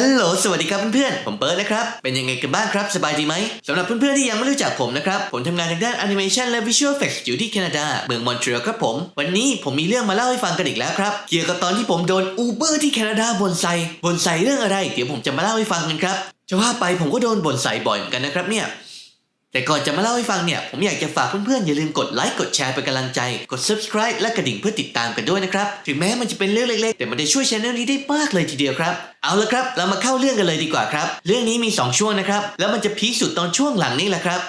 ฮัลโหลสวัสดีครับเพื่อนๆผมเปิร์ดนะครับเป็นยังไงกันบ้างครับสบายดีไหมสำหรับเพื่อนๆที่ยังไม่รู้จักผมนะครับผมทำงานทางด้านแอนิเมชันและวิชวลเอฟเฟกต์อยู่ที่แคนาดาเมืองมอนทรีออลครับผมวันนี้ผมมีเรื่องมาเล่าให้ฟังกันอีกแล้วครับเกี่ยวกับตอนที่ผมโดนอูเบอร์ที่แคนาดาบ่นใส่เรื่องอะไรเดี๋ยวผมจะมาเล่าให้ฟังกันครับจะว่าไปผมก็โดนบ่นใส่บ่อยเหมือนกันนะครับเนี่ยแต่ก่อนจะมาเล่าให้ฟังเนี่ยผมอยากจะฝากเพื่อนๆอย่าลืมกดไลค์กดแชร์เป็นกำลังใจกด subscribe และกระดิ่งเพื่อติดตามกันด้วยนะครับถึงแม้มันจะเป็นเรื่องเล็กๆแต่มันได้ช่วย channel นี้ได้มากเลยทีเดียวครับเอาละครับเรามาเข้าเรื่องกันเลยดีกว่าครับเรื่องนี้มี2ช่วงนะครับแล้วมันจะพีคสุดตอนช่วงหลังนี่แหละครับ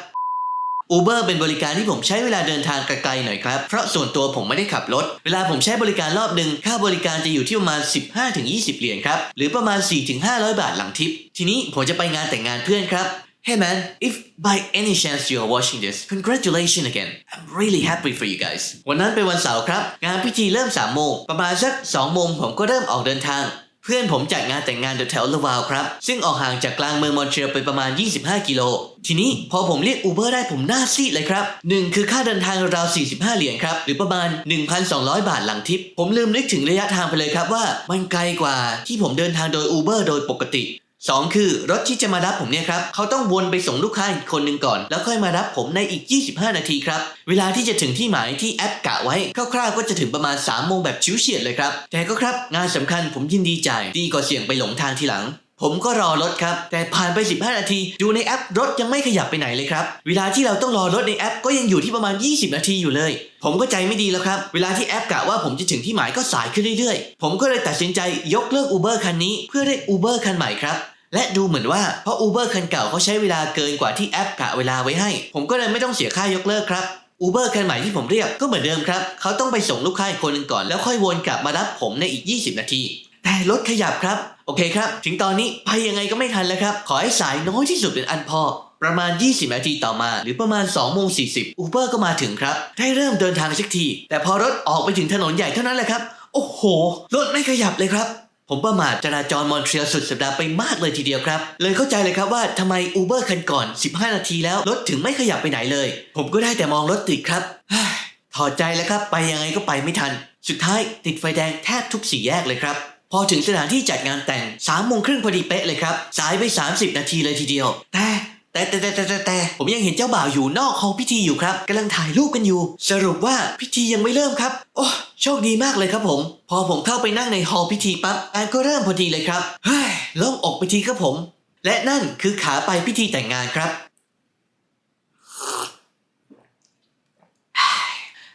Uber เป็นบริการที่ผมใช้เวลาเดินทางไกลๆหน่อยครับเพราะส่วนตัวผมไม่ได้ขับรถเวลาผมใช้บริการรอบนึงค่าบริการจะอยู่ที่ประมาณ 15-20 เหรียญครับหรือประมาณ 4-500 บาทหลังทิปทีนี้ผมจะไปงานแต่งงานเพื่อนครับHey man, if by any chance you are watching this, congratulations again. I'm really happy for you guys. วันนั้นเป็นวันเสาร์ครับงานพิธีเริ่ม 3 โมงประมาณสัก 2 โมงผมก็เริ่มออกเดินทางเพื่อนผมจัดงานแต่งงานแถวลาวาลครับซึ่งออกห่างจากกลางเมืองมอนทรีออลไปประมาณ25กิโลทีนี้พอผมเรียก Uber ได้ผมหน้าซีดเลยครับ1คือค่าเดินทางราว45เหรียญครับหรือประมาณ 1,200 บาทหลังทิปผมลืมนึกถึงระยะทางไปเลยครับว่ามันไกลกว่าที่ผมเดินทางโดย Uber โดยปกติ2คือรถที่จะมารับผมเนี่ยครับเขาต้องวนไปส่งลูกค้าอีกคนหนึ่งก่อนแล้วค่อยมารับผมในอีก25นาทีครับเวลาที่จะถึงที่หมายที่แอปกะไว้คร่าวๆก็จะถึงประมาณ3โมงแบบชิวเฉียดเลยครับแต่ก็ครับงานสำคัญผมยินดีจ่ายดีกว่าเสี่ยงไปหลงทางทีหลังผมก็รอรถครับแต่ผ่านไป15นาทีดูในแอปรถยังไม่ขยับไปไหนเลยครับเวลาที่เราต้องรอรถในแอปก็ยังอยู่ที่ประมาณ20นาทีอยู่เลยผมก็ใจไม่ดีแล้วครับเวลาที่แอปกะว่าผมจะถึงที่หมายก็สายขึ้นเรื่อยๆผมก็เลยตัดสินใจยกเลิก Uber คันนี้เพื่อได้ Uber คันใหม่ครับและดูเหมือนว่าเพราะ Uber คันเก่าเขาใช้เวลาเกินกว่าที่แอปกะเวลาไว้ให้ผมก็เลยไม่ต้องเสียค่ายกเลิกครับ Uber คันใหม่ที่ผมเรียกก็เหมือนเดิมครับเขาต้องไปส่งลูกค้าอีกคนหนึ่งก่อนแล้วค่อยวนกลับมารับผมในอีก20นาทีแต่รถขยับครับโอเคครับถึงตอนนี้ไปยังไงก็ไม่ทันแล้วครับขอให้สายน้อยที่สุดเป็นอันพอประมาณ20นาทีต่อมาหรือประมาณ2:40 Uber ก็มาถึงครับได้เริ่มเดินทางสักทีแต่พอรถออกไปถึงถนนใหญ่เท่านั้นแหละครับโอ้โหรถไม่ขยับเลยครับผมประมาทจราจรมอนทรีออลสุดสัปดาห์ไปมากเลยทีเดียวครับเลยเข้าใจเลยครับว่าทำไม Uber คันก่อน15นาทีแล้วรถถึงไม่ขยับไปไหนเลยผมก็ได้แต่มองรถติดครับถอดใจแล้วครับไปยังไงก็ไปไม่ทันสุดท้ายติดไฟแดงแทบทุก4แยกเลยครับพอถึงสถานที่จัดงานแต่ง3:30พอดีเป๊ะเลยครับสายไป30นาทีเลยทีเดียวแต่ผมยังเห็นเจ้าบ่าวอยู่นอกฮอลล์พิธีอยู่ครับกำลังถ่ายรูปกันอยู่สรุปว่าพิธียังไม่เริ่มครับโอ้โชคดีมากเลยครับผมพอผมเข้าไปนั่งในฮอลล์พิธีปั๊บงานก็เริ่มพอดีเลยครับเฮ้ยโล่งอกไปทีครับผมและนั่นคือขาไปพิธีแต่งงานครับ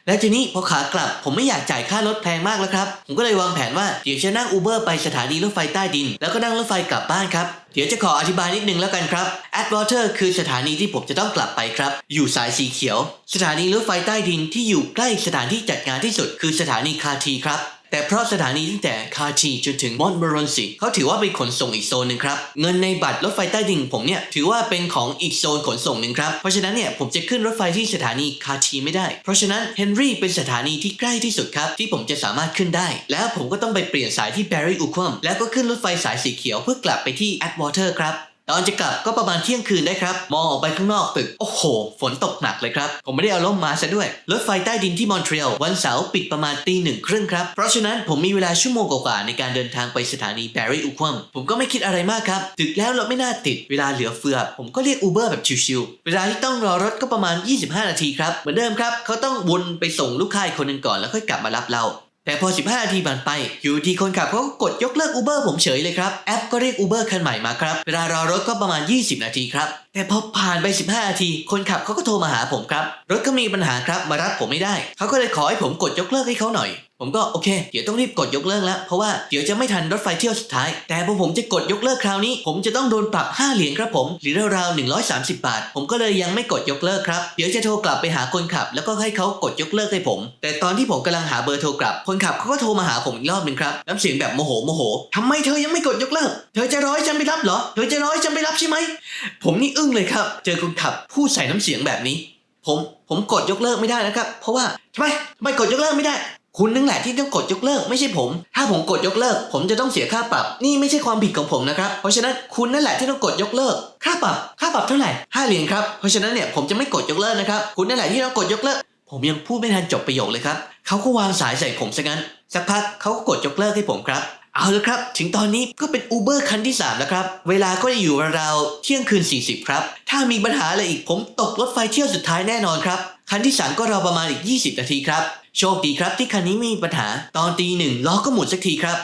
แล้วทีนี้พอขากลับผมไม่อยากจ่ายค่ารถแพงมากแล้วครับผมก็เลยวางแผนว่าเดี๋ยวจะนั่ง Uber ไปสถานีรถไฟใต้ดินแล้วก็นั่งรถไฟกลับบ้านครับเดี๋ยวจะขออธิบายนิดนึงแล้วกันครับ Atwater คือสถานีที่ผมจะต้องกลับไปครับอยู่สายสีเขียวสถานีรถไฟใต้ดินที่อยู่ใกล้สถานที่จัดงานที่สุดคือสถานีคาทีครับแต่เพราะสถานีตั้งแต่คาทีจนถึงมอนต์มอรอนซีเขาถือว่าเป็นขนส่งอีกโซนหนึ่งครับเงินในบัตรรถไฟใต้ดินผมเนี่ยถือว่าเป็นของอีกโซนขนส่งหนึ่งครับเพราะฉะนั้นเนี่ยผมจะขึ้นรถไฟที่สถานีคาทีไม่ได้เพราะฉะนั้นเฮนรี่เป็นสถานีที่ใกล้ที่สุดครับที่ผมจะสามารถขึ้นได้แล้วผมก็ต้องไปเปลี่ยนสายที่แบร์รี่อูควมแล้วก็ขึ้นรถไฟสายสีเขียวเพื่อกลับไปที่แอตวอเตอร์ครับตอนจะกลับก็ประมาณเที่ยงคืนได้ครับมองออกไปข้างนอกตึกโอ้โหฝนตกหนักเลยครับผมไม่ได้เอาร่มมาซะด้วยรถไฟใต้ดินที่มอนทรีออลวันเสาร์ปิดประมาณ1:30ครับเพราะฉะนั้นผมมีเวลาชั่วโมงกว่าๆในการเดินทางไปสถานีแบร์รี่อูควมผมก็ไม่คิดอะไรมากครับถึงแล้วรถไม่น่าติดเวลาเหลือเฟือผมก็เรียก Uber แบบชิวๆเวลาที่ต้องรอรถก็ประมาณ25นาทีครับเหมือนเดิมครับเขาต้องวนไปส่งลูกค้าอีกคนหนึ่งก่อนแล้วค่อยกลับมารับเราแต่พอ15นาทีผ่านไปอยู่ที่คนขับเขาก็กดยกเลิก Uber ผมเฉยเลยครับแอปก็เรียก Uber คันใหม่มาครับเวลารอรถก็ประมาณ20นาทีครับแต่พอผ่านไป15นาทีคนขับเขาก็โทรมาหาผมครับรถก็มีปัญหาครับมารับผมไม่ได้เขาก็เลยขอให้ผมกดยกเลิกให้เขาหน่อยผมก็โอเคเดี๋ยวต้องรีบกดยกเลิกแล้วเพราะว่าเดี๋ยวจะไม่ทันรถไฟเที่ยวสุดท้ายแต่พอผมจะกดยกเลิกคราวนี้ผมจะต้องโดนปรับ5เหรียญครับผมหรือราวๆ130บาทผมก็เลยยังไม่กดยกเลิกครับเดี๋ยวจะโทรกลับไปหาคนขับแล้วก็ให้เขากดยกเลิกให้ผมแต่ตอนที่ผมกำลังหาเบอร์โทรกลับคนขับเขาก็โทรมาหาผมอีกรอบนึงครับน้ำเสียงแบบโมโหทำไมเธอยังไม่กดยกเลิกเธอจะรอให้ฉันไปรับเหรอเธอจะรอให้ฉันไปรับใช่ไหมผมนี่อึ้งเลยครับเจอคนขับพูดใส่น้ำเสียงแบบนี้ผมกดยกเลิกไม่ได้นะครับเพราะว่าทำไมกดยกเลิกไม่ได้คุณนั่นแหละที่ต้องกดยกเลิกไม่ใช่ผมถ้าผมกดยกเลิกผมจะต้องเสียค่าปรับนี่ไม่ใช่ความผิดของผมนะครับเพราะฉะนั้นคุณนั่นแหละที่ต้องกดยกเลิกค่าปรับเท่าไหร่5เหรียญครับเพราะฉะนั้นเนี่ยผมจะไม่กดยกเลิกนะครับคุณนั่นแหละที่ต้องกดยกเลิกผมยังพูดไม่ทันจบประโยคเลยครับเขาก็วางสายใส่ผมซะงั้นสักพักเขาก็กดยกเลิกให้ผมครับ เอาละครับถึงตอนนี้ก็เป็น Uber คันที่3แล้วครับเวลาก็อยู่ราวๆเที่ยงคืน40ครับถ้ามีปัญหาอะไรอีกผมตกรถไฟเที่ยวสุดท้ายแน่นอนครับคันที่3ก็รอประมาณอีก20นาทีครับโชคดีครับที่คันนี้ไม่มีปัญหาตอนตี 1ล้อก็หมุนสักทีครับ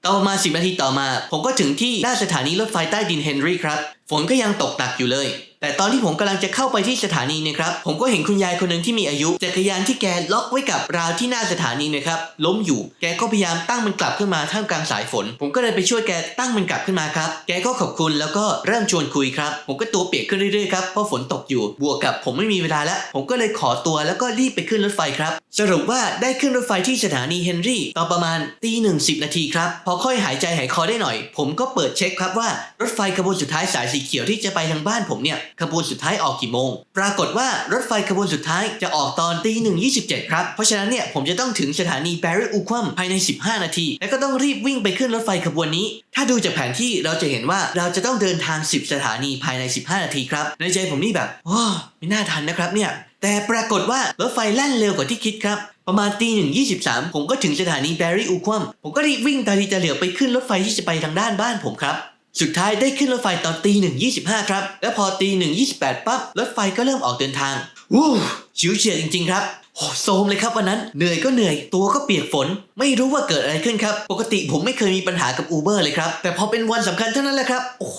ต่อประมาณ10นาทีต่อมาผมก็ถึงที่หน้าสถานีรถไฟใต้ดินเฮนรี่ครับฝนก็ยังตกหนักอยู่เลยแต่ตอนที่ผมกำลังจะเข้าไปที่สถานีนะครับผมก็เห็นคุณยายคนหนึ่งที่มีอายุจักรยานที่แกล็อกไว้กับราวที่หน้าสถานีนะครับล้มอยู่แกก็พยายามตั้งมันกลับขึ้นมาท่ามกลางสายฝนผมก็เลยไปช่วยแกตั้งมันกลับขึ้นมาครับแกก็ขอบคุณแล้วก็เริ่มชวนคุยครับผมก็ตัวเปียกขึ้นเรื่อยๆครับเพราะฝนตกอยู่บวกกับผมไม่มีเวลาแล้วผมก็เลยขอตัวแล้วก็รีบไปขึ้นรถไฟครับสรุปว่าได้ขึ้นรถไฟที่สถานีเฮนรี่ตอนประมาณตีหนึ่ง10นาทีครับพอค่อยหายใจหายคอได้หน่อยผมก็เปิดเช็คครับว่ารถไฟขบวนสุดท้ายสายสีเขียวที่จะไปทางบ้านผมเนี่ยขบวนสุดท้ายออกกี่โมงปรากฏว่ารถไฟขบวนสุดท้ายจะออกตอนตี 1:27ครับเพราะฉะนั้นเนี่ยผมจะต้องถึงสถานีแบริอูควัมภายใน15นาทีและก็ต้องรีบวิ่งไปขึ้นรถไฟขบวนนี้ถ้าดูจากแผนที่เราจะเห็นว่าเราจะต้องเดินทาง10สถานีภายใน15นาทีครับในใจผมนี่แบบโอ้ไม่น่าทันนะครับเนี่ยแต่ปรากฏว่ารถไฟแล่นเร็วกว่าที่คิดครับประมาณตี 1:23ผมก็ถึงสถานีแบริอูควัมผมก็รีบวิ่งตาลีตาเหลียวไปขึ้นรถไฟที่จะไปทางด้านบ้านผมครับสุดท้ายได้ขึ้นรถไฟตอนตี 1:25ครับแล้วพอตี 1:28ปั๊บรถไฟก็เริ่มออกเดินทางวู้ชิวเฉียดจริงๆครับโอ้โซมเลยครับวันนั้นเหนื่อยก็เหนื่อยตัวก็เปียกฝนไม่รู้ว่าเกิดอะไรขึ้นครับปกติผมไม่เคยมีปัญหากับ Uber เลยครับแต่พอเป็นวันสำคัญเท่านั้นแหละครับโอ้โห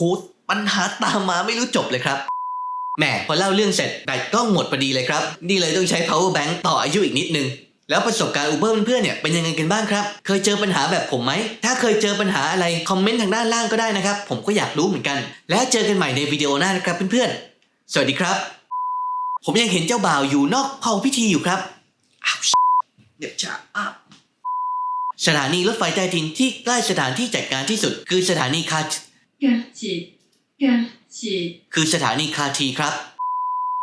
ปัญหาตามมาไม่รู้จบเลยครับแหมพอเล่าเรื่องเสร็จแบตกล้องหมดพอดีเลยครับนี่เลยต้องใช้ power bank ต่ออายุอีกนิดนึงแล้วประสบการณ์ Uber เพื่อนๆเนี่ยเป็นยังไงกันบ้างครับเคยเจอปัญหาแบบผมไหมถ้าเคยเจอปัญหาอะไรคอมเมนต์ทางด้านล่างก็ได้นะครับผมก็อยากรู้เหมือนกันและเจอกันใหม่ในวิดีโอหน้านะครับเพื่อนๆสวัสดีครับผมยังเห็นเจ้าบ่าวอยู่นอกห้องพิธีอยู่ครับเดี๋ยวจะสถานีรถไฟใต้ดินที่ใกล้สถานที่จัดการที่สุดคือสถานีคือสถานีคาทีครับ